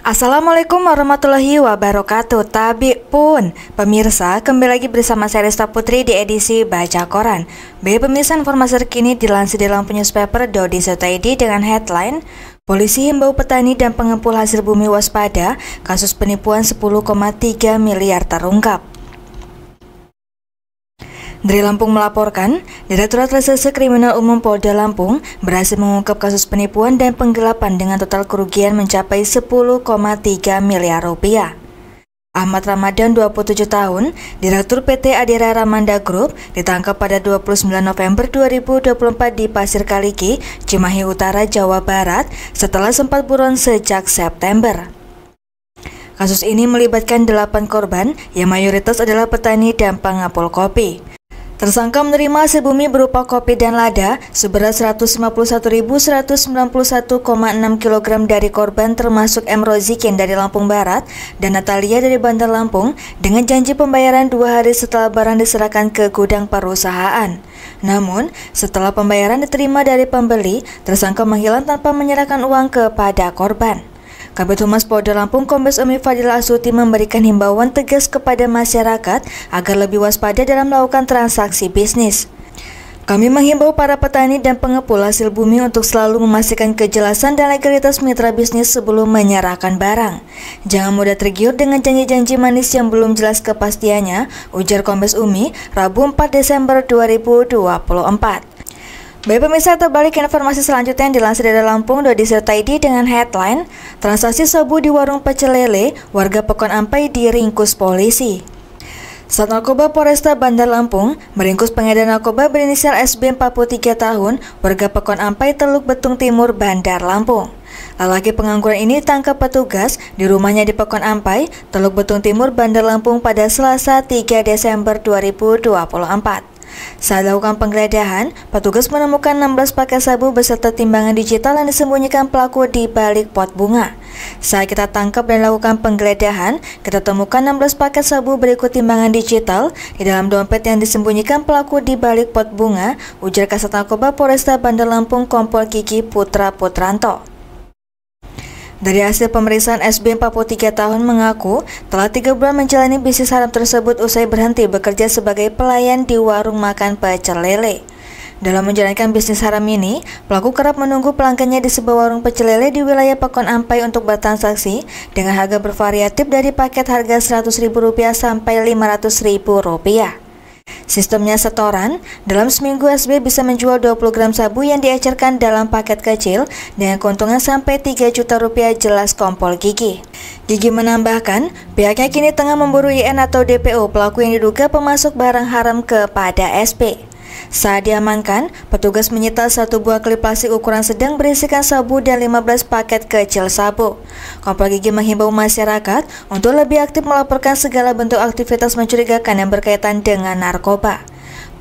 Assalamualaikum warahmatullahi wabarakatuh. Tabi pun pemirsa, kembali lagi bersama saya Resta Putri di edisi Baca Koran. Baik pemirsa, informasi terkini dilansir di Lampung Newspaper .id dengan headline Polisi himbau petani dan pengepul hasil bumi waspada, kasus penipuan 10,3 miliar terungkap. Dari Lampung melaporkan, Direktorat Reserse Kriminal Umum Polda Lampung berhasil mengungkap kasus penipuan dan penggelapan dengan total kerugian mencapai 10,3 miliar rupiah. Ahmad Ramadan, 27 tahun, Direktur PT Adira Ramanda Group, ditangkap pada 29 November 2024 di Pasir Kaliki, Cimahi Utara, Jawa Barat, setelah sempat buron sejak September. Kasus ini melibatkan 8 korban yang mayoritas adalah petani dan pengepul kopi. Tersangka menerima hasil bumi berupa kopi dan lada seberat 151.191,6 kg dari korban termasuk M. Rozikin dari Lampung Barat dan Natalia dari Bandar Lampung dengan janji pembayaran 2 hari setelah barang diserahkan ke gudang perusahaan. Namun, setelah pembayaran diterima dari pembeli, tersangka menghilang tanpa menyerahkan uang kepada korban. Kabid Humas Polda Lampung Kombes Umi Fadila Asuti memberikan himbauan tegas kepada masyarakat agar lebih waspada dalam melakukan transaksi bisnis. Kami menghimbau para petani dan pengepul hasil bumi untuk selalu memastikan kejelasan dan legalitas mitra bisnis sebelum menyerahkan barang. Jangan mudah tergiur dengan janji-janji manis yang belum jelas kepastiannya, ujar Kombes Umi, Rabu 4 Desember 2024. Baik pemirsa, terbalik informasi selanjutnya yang dilansir dari Lampung.id dengan headline Transaksi sabu di warung pecel lele, warga Pekon Ampai diringkus polisi. Sat Narkoba Polresta Bandar Lampung meringkus pengedar narkoba berinisial SB 43 tahun, warga Pekon Ampai, Teluk Betung Timur, Bandar Lampung. Lelaki pengangguran ini ditangkap petugas di rumahnya di Pekon Ampai, Teluk Betung Timur, Bandar Lampung pada Selasa 3 Desember 2024. Saat dilakukan penggeledahan, petugas menemukan 16 paket sabu beserta timbangan digital yang disembunyikan pelaku di balik pot bunga. Saat kita tangkap dan lakukan penggeledahan, kita temukan 16 paket sabu berikut timbangan digital di dalam dompet yang disembunyikan pelaku di balik pot bunga, ujar Kasat Narkoba Polresta Bandar Lampung Kompol Kiki Putra Putranto. Dari hasil pemeriksaan SB 43 tahun mengaku telah 3 bulan menjalani bisnis haram tersebut usai berhenti bekerja sebagai pelayan di warung makan pecel lele. Dalam menjalankan bisnis haram ini, pelaku kerap menunggu pelanggannya di sebuah warung pecel lele di wilayah Pekon Ampai untuk bertransaksi dengan harga bervariatif dari paket harga Rp100.000 sampai Rp500.000. Sistemnya setoran, dalam seminggu SB bisa menjual 20 gram sabu yang diecerkan dalam paket kecil dengan keuntungan sampai Rp3 juta, jelas Kompol Gigi. Gigi menambahkan, pihaknya kini tengah memburu IN atau DPO pelaku yang diduga pemasok barang haram kepada SP. Saat diamankan, petugas menyita 1 buah klip plastik ukuran sedang berisikan sabu dan 15 paket kecil sabu. Kompol Gigi menghimbau masyarakat untuk lebih aktif melaporkan segala bentuk aktivitas mencurigakan yang berkaitan dengan narkoba.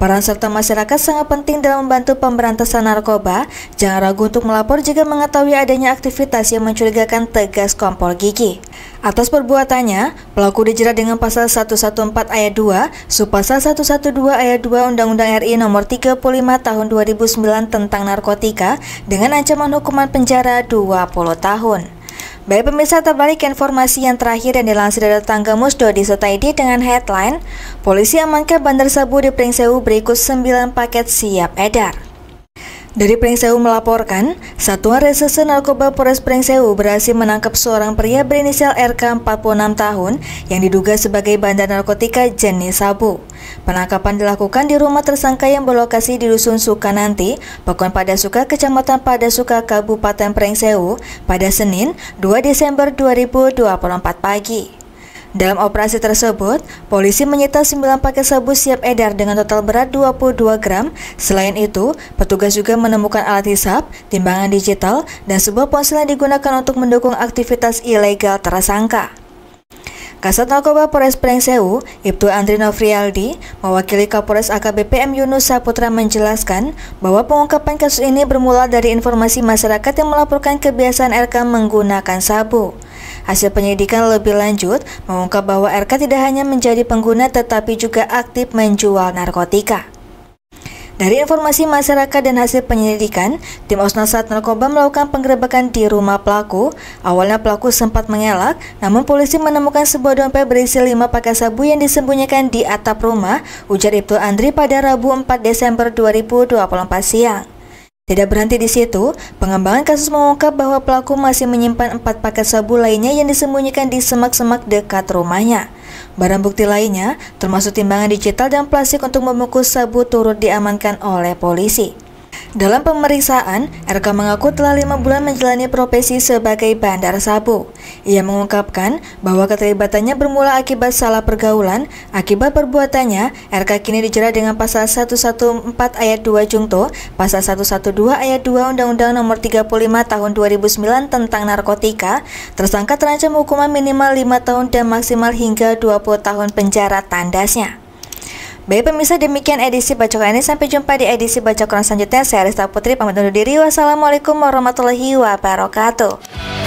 Peran serta masyarakat sangat penting dalam membantu pemberantasan narkoba. Jangan ragu untuk melapor jika mengetahui adanya aktivitas yang mencurigakan, tegas Kompol Gigi. Atas perbuatannya, pelaku dijerat dengan pasal 114 ayat 2, subpasal 112 ayat 2 Undang-Undang RI Nomor 35 Tahun 2009 tentang narkotika dengan ancaman hukuman penjara 20 tahun. Baik pemirsa, terbalik informasi yang terakhir yang dilansir dari Tanggamus.id dengan headline Polisi amankan bandar sabu di Pringsewu berikut 9 paket siap edar. Dari Pringsewu melaporkan, Satuan Reserse Narkoba Polres Pringsewu berhasil menangkap seorang pria berinisial RK 46 tahun yang diduga sebagai bandar narkotika jenis sabu. Penangkapan dilakukan di rumah tersangka yang berlokasi di Dusun Sukananti, Pekon Padasuka, Kecamatan Padasuka, Kabupaten Pringsewu pada Senin 2 Desember 2024 pagi. Dalam operasi tersebut, polisi menyita 9 paket sabu siap edar dengan total berat 22 gram. Selain itu, petugas juga menemukan alat hisap, timbangan digital, dan sebuah ponsel yang digunakan untuk mendukung aktivitas ilegal tersangka. Kasat Narkoba Polres Pringsewu, Ibtu Andri Novrialdi, mewakili Kapolres AKBP M. Yunus Saputra menjelaskan bahwa pengungkapan kasus ini bermula dari informasi masyarakat yang melaporkan kebiasaan RK menggunakan sabu. Hasil penyidikan lebih lanjut mengungkap bahwa RK tidak hanya menjadi pengguna tetapi juga aktif menjual narkotika. Dari informasi masyarakat dan hasil penyelidikan, tim Osnat Narkoba melakukan penggerebekan di rumah pelaku. Awalnya pelaku sempat mengelak, namun polisi menemukan sebuah dompet berisi 5 paket sabu yang disembunyikan di atap rumah, ujar Ibtu Andri pada Rabu 4 Desember 2024 siang. Tidak berhenti di situ, pengembangan kasus mengungkap bahwa pelaku masih menyimpan 4 paket sabu lainnya yang disembunyikan di semak-semak dekat rumahnya. Barang bukti lainnya, termasuk timbangan digital dan plastik untuk membungkus sabu turut diamankan oleh polisi. Dalam pemeriksaan, RK mengaku telah 5 bulan menjalani profesi sebagai bandar sabu. Ia mengungkapkan bahwa keterlibatannya bermula akibat salah pergaulan. Akibat perbuatannya, RK kini dijerat dengan pasal 114 ayat 2 Jungto, pasal 112 ayat 2 Undang-Undang Nomor 35 Tahun 2009 tentang narkotika. Tersangka terancam hukuman minimal 5 tahun dan maksimal hingga 20 tahun penjara, tandasnya. Baik pemirsa, demikian edisi Bacokan ini. Sampai jumpa di edisi Bacokan selanjutnya. Saya Rista Putri pamit undur diri. Wassalamualaikum warahmatullahi wabarakatuh.